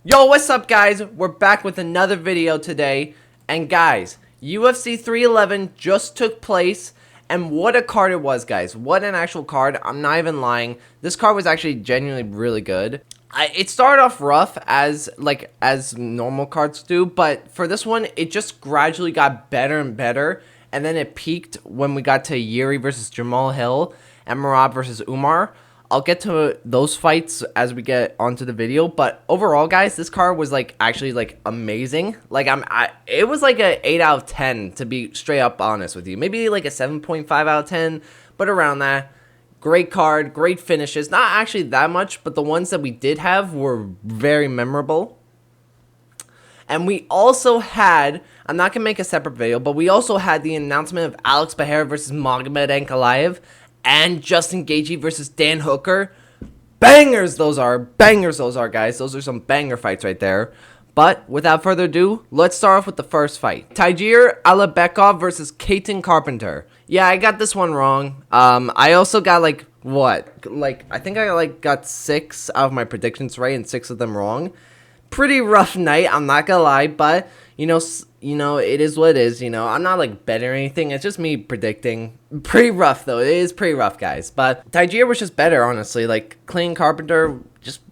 Yo, what's up, guys? We're back with another video today. And guys, UFC 311 just took place. And what a card it was, guys. What an actual card. I'm not even lying. This card was actually genuinely really good. It started off rough as normal cards do. But for this one, it just gradually got better and better. And then it peaked when we got to Yuri versus Jamal Hill and Merab versus Umar. I'll get to those fights as we get onto the video, but overall, guys, this card was actually amazing. It was like a 8 out of 10 to be straight up honest with you. Maybe like a 7.5 out of 10, but around that. Great card, great finishes. Not actually that much, but the ones that we did have were very memorable. And we also had, I'm not gonna make a separate video, but we also had the announcement of Alex Pereira versus Magomed Ankalaev. And Justin Gaethje versus Dan Hooker. Bangers those are, guys. Those are some banger fights right there. But without further ado, let's start off with the first fight. Tagir Alibekov versus Kaiten Carpenter. Yeah, I got this one wrong. I also got I think I got 6 out of my predictions right and 6 of them wrong. Pretty rough night, I'm not gonna lie, but you know, it is what it is. I'm not betting or anything. It's just me predicting. Pretty rough though. It is pretty rough, guys. But Tagir was just better, honestly. Clean Carpenter,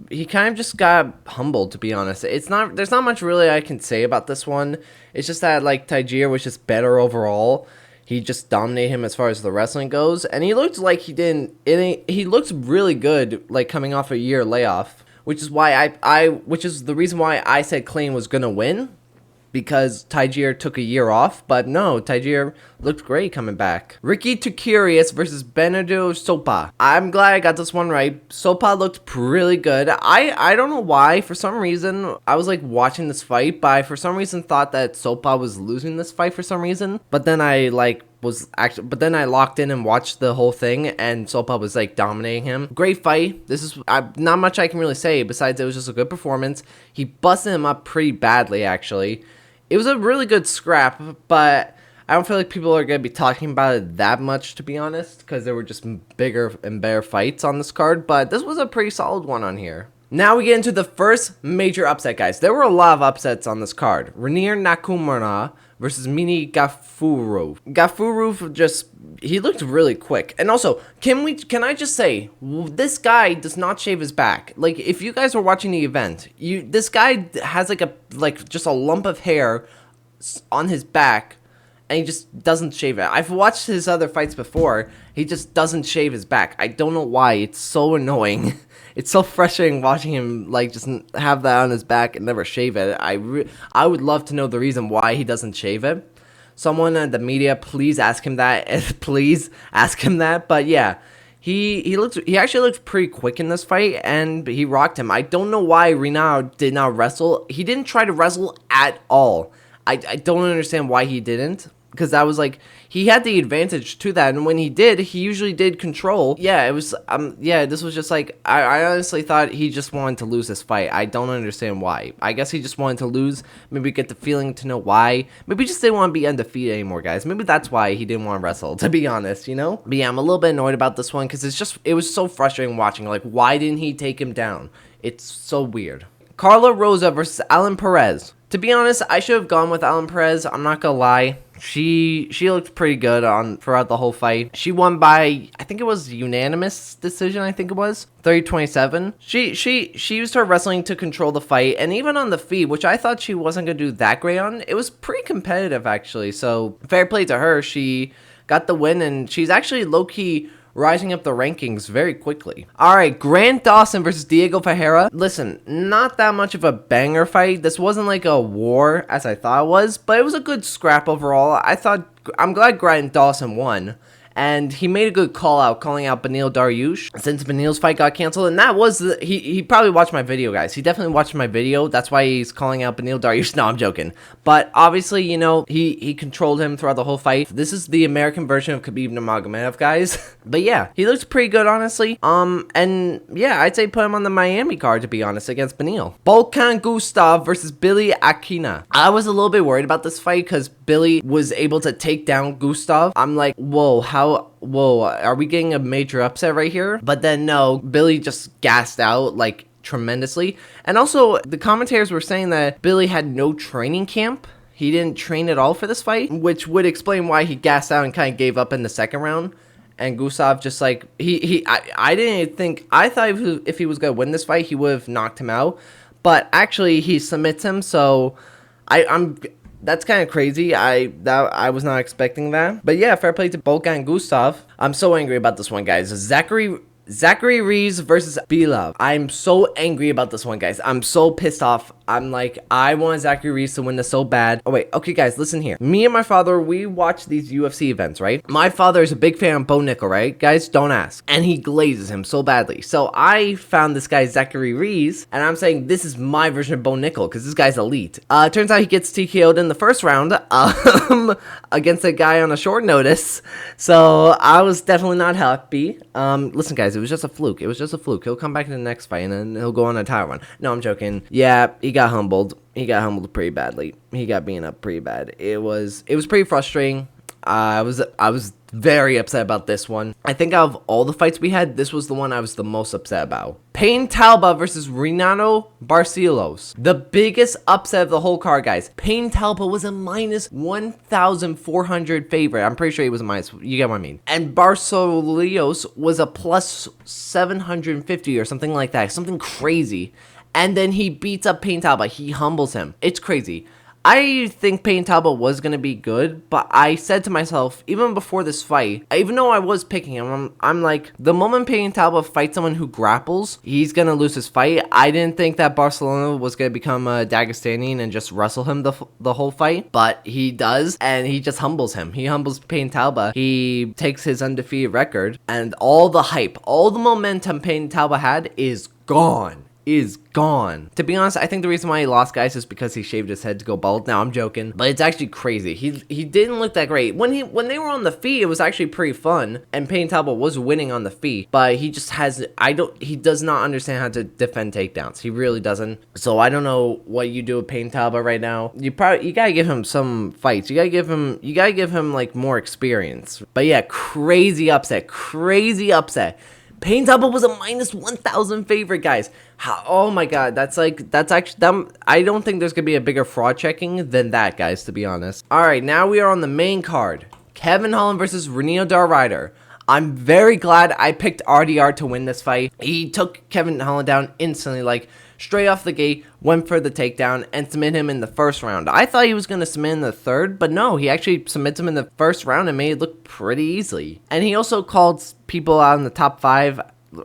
he kind of just got humbled, to be honest. There's not much really I can say about this one. It's just that Tagir was just better overall. He just dominated him as far as the wrestling goes, and he looked like he didn't. He looked really good, coming off a year layoff, which is why which is the reason why I said Clean was gonna win. Because Tagir took a year off, but no, Tagir looked great coming back. Ricky Tukurius versus Benedito Sopa. I'm glad I got this one right. Sopa looked really good. I don't know why. For some reason, I was watching this fight, but I for some reason thought that Sopa was losing this fight for some reason. But then I locked in and watched the whole thing, and Sopa was dominating him. Great fight. This is not much I can really say besides it was just a good performance. He busted him up pretty badly, actually. It was a really good scrap, but I don't feel like people are going to be talking about it that much, to be honest, because there were just bigger and better fights on this card, but this was a pretty solid one on here. Now we get into the first major upset, guys. There were a lot of upsets on this card. Renier Nakamura versus Mini Gafurov. Gafurov he looked really quick. And also, can I just say, this guy does not shave his back. If you guys were watching the event, this guy has just a lump of hair on his back, and he just doesn't shave it. I've watched his other fights before. He just doesn't shave his back. I don't know why. It's so annoying. It's so frustrating watching him just have that on his back and never shave it. I would love to know the reason why he doesn't shave it. Someone in the media, please ask him that. Please ask him that. But yeah, he actually looked pretty quick in this fight, and he rocked him. I don't know why Rina did not wrestle. He didn't try to wrestle at all. I don't understand why he didn't. Because that was he had the advantage to that, and when he did, he usually did control. Yeah, it was, this was just I honestly thought he just wanted to lose this fight. I don't understand why. I guess he just wanted to lose, maybe get the feeling to know why. Maybe he just didn't want to be undefeated anymore, guys. Maybe that's why he didn't want to wrestle, to be honest, But yeah, I'm a little bit annoyed about this one, because it was so frustrating watching. Why didn't he take him down? It's so weird. Carla Rosa versus Alan Perez. To be honest, I should have gone with Alan Perez. I'm not gonna lie. She looked pretty good throughout the whole fight. She won by, I think it was unanimous decision, 30-27. She used her wrestling to control the fight, and even on the feet, which I thought she wasn't going to do that great on, it was pretty competitive, actually. So, fair play to her. She got the win, and she's actually low-key rising up the rankings very quickly. Alright, Grant Dawson versus Diego Ferreira. Listen, not that much of a banger fight. This wasn't a war as I thought it was, but it was a good scrap overall. I'm glad Grant Dawson won. And he made a good calling out Beneil Dariush, since Beneil's fight got canceled. And that was, he probably watched my video, guys. He definitely watched my video. That's why he's calling out Beneil Dariush. No, I'm joking. But obviously, he controlled him throughout the whole fight. This is the American version of Khabib Nurmagomedov, guys. But yeah, he looks pretty good, honestly. And yeah, I'd say put him on the Miami card, to be honest, against Beneil. Volkan Gustav versus Billy Aquina. I was a little bit worried about this fight, because Billy was able to take down Gustav. I'm like, whoa, whoa, are we getting a major upset right here? But then no, Billy just gassed out, tremendously. And also, the commentators were saying that Billy had no training camp. He didn't train at all for this fight, which would explain why he gassed out and kind of gave up in the second round. And Gustav just like, I didn't think, I thought if he was going to win this fight, he would have knocked him out. But actually, he submits him, so that's kind of crazy. I was not expecting that. But yeah, fair play to both guy and Gustav. I'm so angry about this one, guys. Zachary Reeves versus Bilal. I'm so angry about this one, guys. I'm so pissed off. I'm like, I want Zachary Reeves to win this so bad. Oh, wait. Okay, guys, listen here. Me and my father, we watch these UFC events, right? My father is a big fan of Bo Nickel, right? Guys, don't ask. And he glazes him so badly. So I found this guy, Zachary Reeves, and I'm saying this is my version of Bo Nickel because this guy's elite. Turns out he gets TKO'd in the first round against a guy on a short notice. So I was definitely not happy. Listen, guys, it was just a fluke. It was just a fluke. He'll come back in the next fight, and then he'll go on a title run. No, I'm joking. Yeah, he got humbled. He got humbled pretty badly. He got beaten up pretty bad. It was pretty frustrating. I was very upset about this one. I think out of all the fights we had, this was the one I was the most upset about. Payne Talba versus Renato Barcelos. The biggest upset of the whole card, guys. Payne Talba was a minus 1,400 favorite. I'm pretty sure he was a minus. You get what I mean. And Barcelos was a plus 750 or something like that. Something crazy. And then he beats up Payne Talba. He humbles him. It's crazy. I think Payne Talba was going to be good, but I said to myself, even before this fight, even though I was picking him, I'm like, the moment Payne Talba fights someone who grapples, he's going to lose his fight. I didn't think that Barcelona was going to become a Dagestanian and just wrestle him the whole fight, but he does, and he just humbles him. He humbles Payne Talba. He takes his undefeated record, and all the hype, all the momentum Payne Talba had is gone. To be honest, I think the reason why he lost, guys, is because he shaved his head to go bald. Now, I'm joking, but it's actually crazy. He didn't look that great. When they were on the feet, it was actually pretty fun, and Payne Talba was winning on the feet, but he just he does not understand how to defend takedowns. He really doesn't. So I don't know what you do with Payne Talba right now. You gotta give him some fights. You gotta give him like more experience. But yeah, crazy upset. Payne Talba was a minus 1,000 favorite, guys. Oh my god, that's actually, I don't think there's gonna be a bigger fraud checking than that, guys, to be honest. Alright, now we are on the main card. Kevin Holland versus Renato Dar Rider. I'm very glad I picked RDR to win this fight. He took Kevin Holland down instantly, like, straight off the gate, went for the takedown, and submit him in the first round. I thought he was going to submit in the third, but no, he actually submits him in the first round and made it look pretty easily. And he also called people out in the top 5.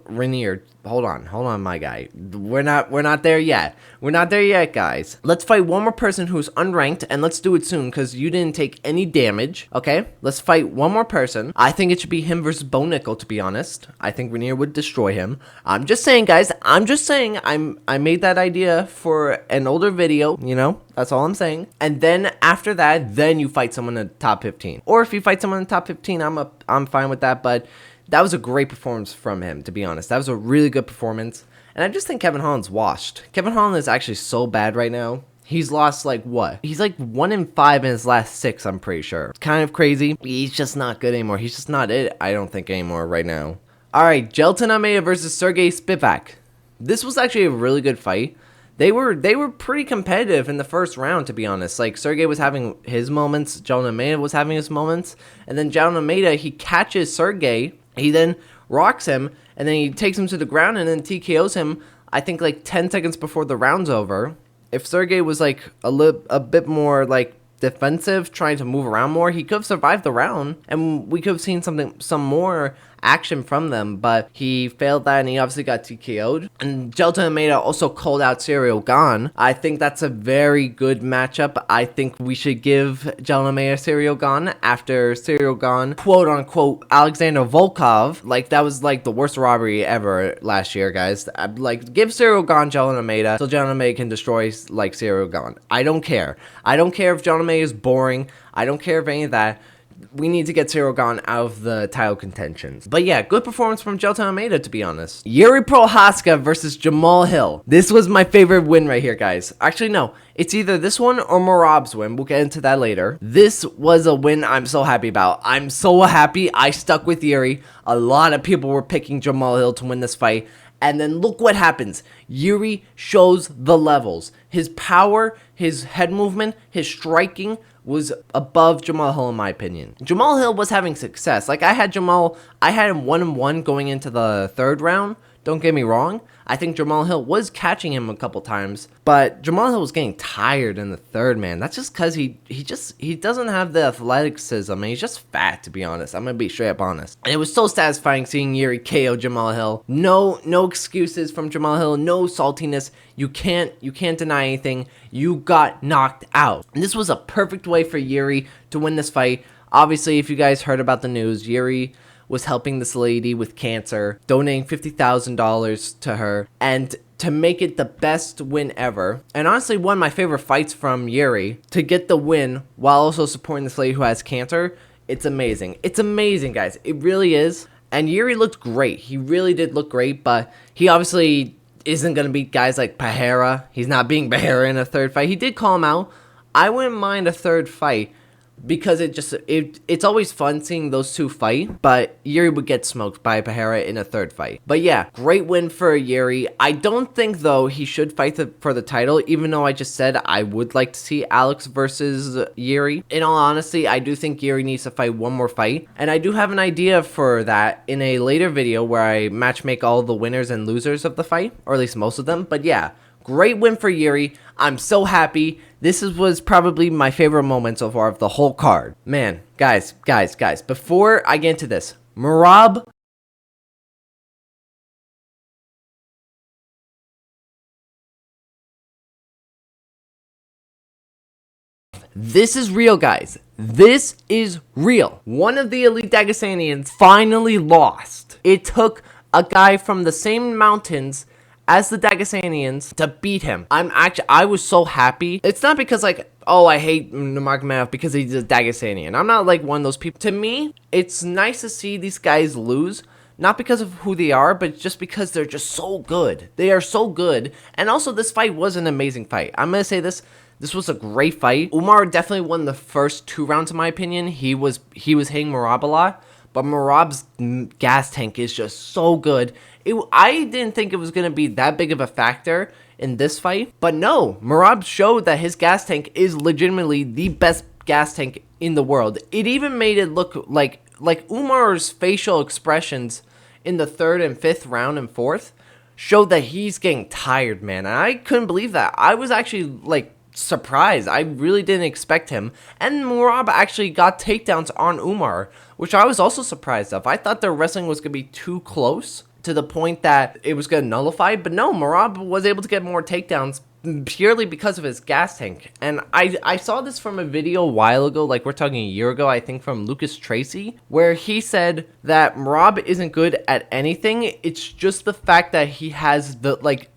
Rainier, hold on, my guy. We're not there yet. We're not there yet, guys. Let's fight one more person who's unranked, and let's do it soon, because you didn't take any damage, okay? Let's fight one more person. I think it should be him versus Bo Nickel, to be honest. I think Rainier would destroy him. I'm just saying, guys. I made that idea for an older video, you know? That's all I'm saying. And then, after that, then you fight someone in the top 15. Or if you fight someone in the top 15, I'm fine with that, but that was a great performance from him, to be honest. That was a really good performance. And I just think Kevin Holland's washed. Kevin Holland is actually so bad right now. He's lost, like, what? He's, like, 1-5 in his last 6, I'm pretty sure. It's kind of crazy. He's just not good anymore. He's just not it, I don't think, anymore right now. Alright, Jelton Almeida versus Sergey Spivak. This was actually a really good fight. They were pretty competitive in the first round, to be honest. Like, Sergey was having his moments. Jelton Almeida was having his moments. And then Jelton Almeida, he catches Sergey. He then rocks him, and then he takes him to the ground and then TKOs him, I think, like 10 seconds before the round's over. If Sergey was, like, a bit more, like, defensive, trying to move around more, he could have survived the round, and we could have seen some more action from them, but he failed that, and he obviously got TKO'd. And Jelton Almeida also called out Ciryl Gane. I think that's a very good matchup. I think we should give Jelton Almeida Ciryl Gane after Ciryl Gane, quote unquote, Alexander Volkov. Like, that was like the worst robbery ever last year, guys. Like, give Ciryl Gane Jelton Almeida so Jelton Almeida can destroy, like, Ciryl Gane. I don't care. I don't care if Jelton Almeida is boring. I don't care if any of that. We need to get Ciryl Gane out of the title contentions. But yeah, good performance from Jelton Almeida, to be honest. Yuri Prochazka versus Jamal Hill. This was my favorite win right here, guys. Actually, no. It's either this one or Marab's win. We'll get into that later. This was a win I'm so happy about. I'm so happy I stuck with Yuri. A lot of people were picking Jamal Hill to win this fight. And then look what happens. Yuri shows the levels. His power, his head movement, his striking was above Jamahal Hill in my opinion. Jamahal Hill was having success. Like I had him 1-1 going into the third round. Don't get me wrong. I think Jamahal Hill was catching him a couple times, but Jamahal Hill was getting tired in the third, man. That's just because he doesn't have the athleticism, and he's just fat, to be honest. I'm gonna be straight up honest. And it was so satisfying seeing Yuri KO Jamahal Hill. No excuses from Jamahal Hill. No saltiness. You can't deny anything. You got knocked out. And this was a perfect way for Yuri to win this fight. Obviously, if you guys heard about the news, Yuri was helping this lady with cancer, donating $50,000 to her, and to make it the best win ever. And honestly, one of my favorite fights from Yuri, to get the win while also supporting this lady who has cancer. It's amazing. It's amazing, guys. It really is. And Yuri looked great. He really did look great, but he obviously isn't going to beat guys like Pereira. He's not beating Pereira in a third fight. He did call him out. I wouldn't mind a third fight, because it's always fun seeing those two fight, but Yuri would get smoked by Pereira in a third fight. But yeah, great win for Yuri. I don't think, though, he should fight for the title, even though I just said I would like to see Alex versus Yuri. In all honesty, I do think Yuri needs to fight one more fight, and I do have an idea for that in a later video where I matchmake all the winners and losers of the fight, or at least most of them. But yeah, great win for Yuri. I'm so happy. This was probably my favorite moment so far of the whole card. Man, guys, before I get into this, Merab, this is real, guys. This is real. One of the elite Dagestanians finally lost. It took a guy from the same mountains as the Dagestanians to beat him. I was so happy. It's not because like, oh, I hate Nurmagomedov because he's a Dagestanian. I'm not like one of those people. To me, it's nice to see these guys lose, not because of who they are, but just because they're just so good. They are so good. And also, this fight was an amazing fight. I'm gonna say this. This was a great fight. Umar definitely won the first 2 rounds, in my opinion. He was hitting Merab a lot, but Merab's gas tank is just so good. I didn't think it was going to be that big of a factor in this fight, but no, Merab showed that his gas tank is legitimately the best gas tank in the world. It even made it look like Umar's facial expressions in the 3rd and 5th round and 4th showed that he's getting tired, man. And I couldn't believe that. I was actually like surprised. I really didn't expect him. And Merab actually got takedowns on Umar, which I was also surprised of. I thought their wrestling was going to be too close to the point that it was going to nullify, but no, Merab was able to get more takedowns purely because of his gas tank. And I saw this from a video a while ago, like we're talking a year ago, I think, from Lucas Tracy, where he said that Merab isn't good at anything. It's just the fact that he has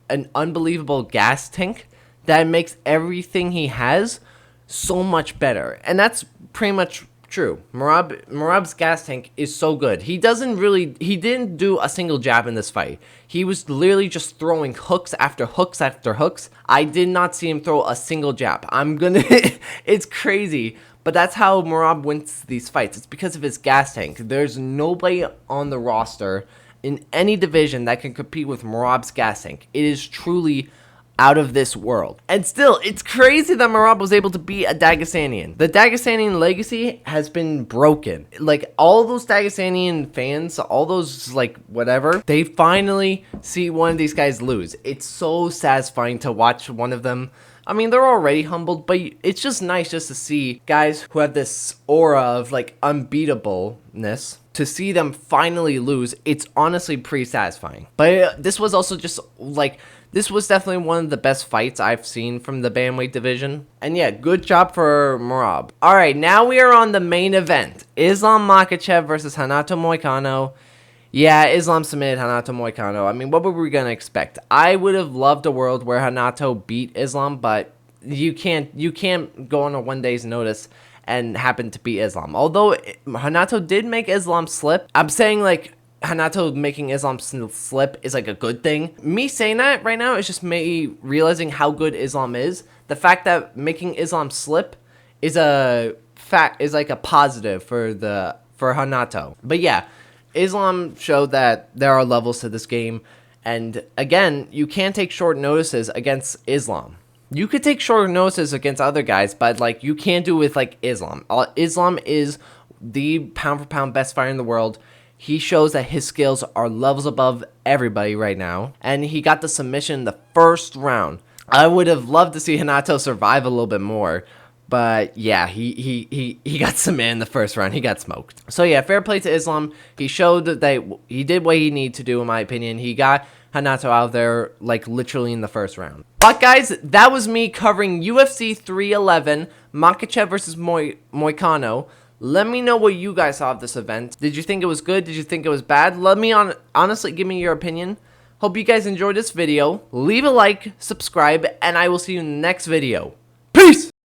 an unbelievable gas tank that makes everything he has so much better. And that's pretty much true. Merab's gas tank is so good. He didn't do a single jab in this fight. He was literally just throwing hooks after hooks after hooks. I did not see him throw a single jab. It's crazy. But that's how Merab wins these fights. It's because of his gas tank. There's nobody on the roster in any division that can compete with Merab's gas tank. It is truly out of this world. And still, it's crazy that Merab was able to beat a Dagestanian. The Dagestanian legacy has been broken. Like, all those Dagestanian fans, all those, like, whatever, they finally see one of these guys lose. It's so satisfying to watch one of them. I mean, they're already humbled, but it's just nice just to see guys who have this aura of, like, unbeatableness. To see them finally lose, it's honestly pretty satisfying. But this was also just, like, this was definitely one of the best fights I've seen from the bantamweight division. And yeah, good job for Merab. Alright, now we are on the main event. Islam Makhachev versus Renato Moicano. Yeah, Islam submitted Renato Moicano. I mean, what were we going to expect? I would have loved a world where Renato beat Islam, but you can't go on a 1 day's notice and happen to beat Islam. Although Renato did make Islam slip. I'm saying, like, Renato making Islam slip is like a good thing. Me saying that right now is just me realizing how good Islam is. The fact that making Islam slip is like a positive for Renato. But yeah, Islam showed that there are levels to this game, And again, you can't take short notices against Islam. You could take short notices against other guys, but like you can't do it with like Islam. Islam is the pound for pound best fighter in the world. He shows that his skills are levels above everybody right now, and he got the submission in the first round. I would have loved to see Renato survive a little bit more, but yeah, he got submitted in the first round. He got smoked. So yeah, fair play to Islam. He showed that he did what he needed to do, in my opinion. He got Renato out of there like literally in the first round. But guys, that was me covering UFC 311, Makhachev versus Moicano. Let me know what you guys saw of this event. Did you think it was good? Did you think it was bad? Let me honestly give me your opinion. Hope you guys enjoyed this video. Leave a like, subscribe, and I will see you in the next video.